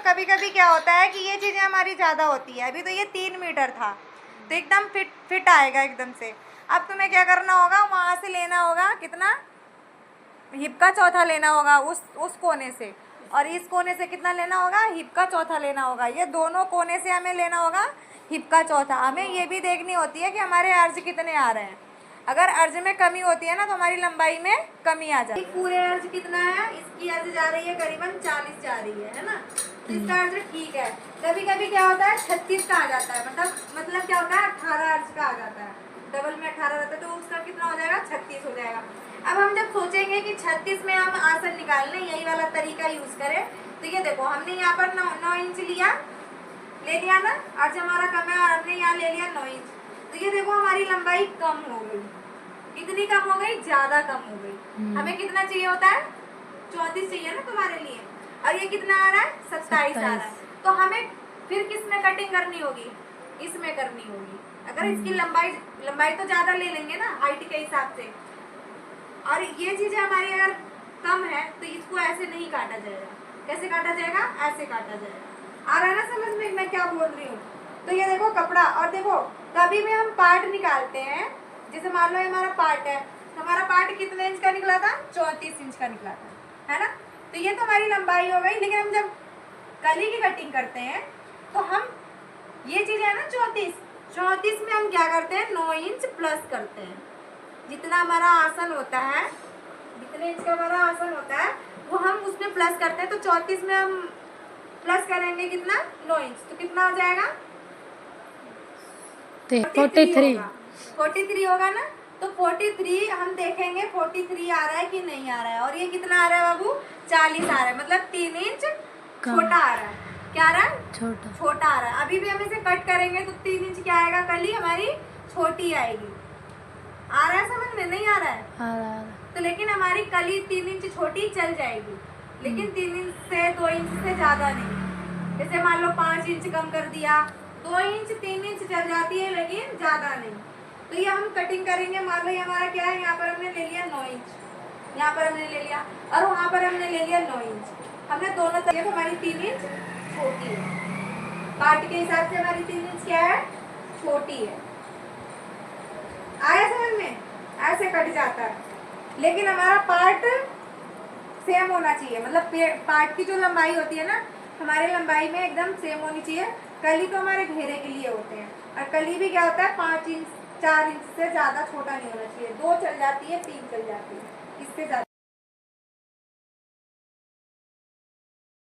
कभी कभी क्या होता है कि ये चीज़ें हमारी ज़्यादा होती है। अभी तो ये 3 मीटर था तो एकदम फिट आएगा एकदम से। अब तुम्हें क्या करना होगा, वहाँ से लेना होगा कितना, हिप का चौथा लेना होगा उस कोने से, और इस कोने से कितना लेना होगा, हिप का चौथा लेना होगा। ये दोनों कोने से हमें लेना होगा हिप का चौथा। हमें ये भी देखनी होती है कि हमारे अर्ज कितने आ रहे हैं। अगर अर्ज में कमी होती है ना तो हमारी लंबाई में कमी आ जाती है। पूरे अर्ज कितना है, इसकी अर्ज जा रही है करीबन 40 जा रही है ना, इसका अर्ज ठीक है। कभी कभी क्या होता है 36 का आ जाता है, मतलब क्या होता है 18 अर्ज का आ जाता है, डबल में 18 रहता है तो उसका कितना हो जाएगा, 36 हो जाएगा। अब हम जब सोचेंगे कि 36 में हम आसन निकाल लें, यही वाला तरीका यूज करें, तो ये देखो हमने यहाँ पर 9 इंच ले लिया ना, अर्ज हमारा कम है और हमने यहाँ ले लिया 9 इंच, तो ये देखो हमारी लंबाई कम हो गई। कितनी कम हो गई, ज्यादा कम हो गई। हमें कितना चाहिए होता है, 34 चाहिए ना तुम्हारे लिए, और ये कितना आ रहा है, 27 आ रहा है। तो हमें फिर किसमें कटिंग करनी होगी, इसमें करनी होगी। अगर इसकी लंबाई तो ज्यादा ले लेंगे ना हाइट के हिसाब से, और ये चीजें हमारी अगर कम है तो इसको ऐसे नहीं काटा जाएगा। कैसे काटा जाएगा, ऐसे काटा जाएगा। आ रहा है ना समझ में मैं क्या बोल रही हूँ। तो ये देखो कपड़ा, और देखो कभी भी हम पार्ट निकालते हैं, जैसे मान लो हमारा पार्ट है, हमारा पार्ट कितने इंच का निकला था, 34 इंच का निकला था, है ना। तो ये तो हमारी लंबाई हो गई। लेकिन हम जब कली की कटिंग करते हैं तो हम ये चीज है ना 34 में हम क्या करते हैं, 9 इंच प्लस करते हैं। जितना हमारा आसन होता है, जितने इंच का हमारा आसन होता है वो हम उसमें प्लस करते हैं। तो 34 में हम प्लस करेंगे कितना, 9 इंच, तो कितना हो जाएगा, 43 होगा ना। तो 43 हम देखेंगे 43 आ रहा है कि नहीं आ रहा है, और ये कितना आ रहा है बाबू, 40 आ रहा है, मतलब 3 इंच छोटा आ रहा है। क्या आ रहा है, छोटा आ रहा है। अभी भी हम इसे कट करेंगे तो 3 इंच क्या आएगा, कली हमारी छोटी आएगी। आ रहा है समझ में, नहीं आ रहा है, आ रहा है। तो लेकिन हमारी कली 3 इंच छोटी चल जाएगी, लेकिन 3 इंच से 2 इंच से ज्यादा नहीं। जैसे मान लो 5 इंच कम कर दिया, 2 इंच 3 इंच चल जाती है, लेकिन ज्यादा नहीं। तो ये हम कटिंग करेंगे। मान लो ये हमारा क्या है, यहाँ पर हमने ले लिया 9 इंच, यहाँ पर हमने ले लिया, और वहाँ पर हमने ले लिया 9 इंच। हमने दोनों तरफ हमारी 3 इंच छोटी है, पार्ट के हिसाब से हमारी 3 इंच क्या है, छोटी है। आया समझ में, ऐसे कट जाता है। लेकिन हमारा पार्ट सेम होना चाहिए, मतलब पार्ट की जो लंबाई होती है ना, हमारे लंबाई में एकदम सेम होनी चाहिए। कली तो हमारे घेरे के लिए होते हैं, और कली भी क्या होता है 5 इंच 4 इंच से ज्यादा छोटा नहीं होना चाहिए। 2 चल जाती है, 3 चल जाती है, इससे ज्यादा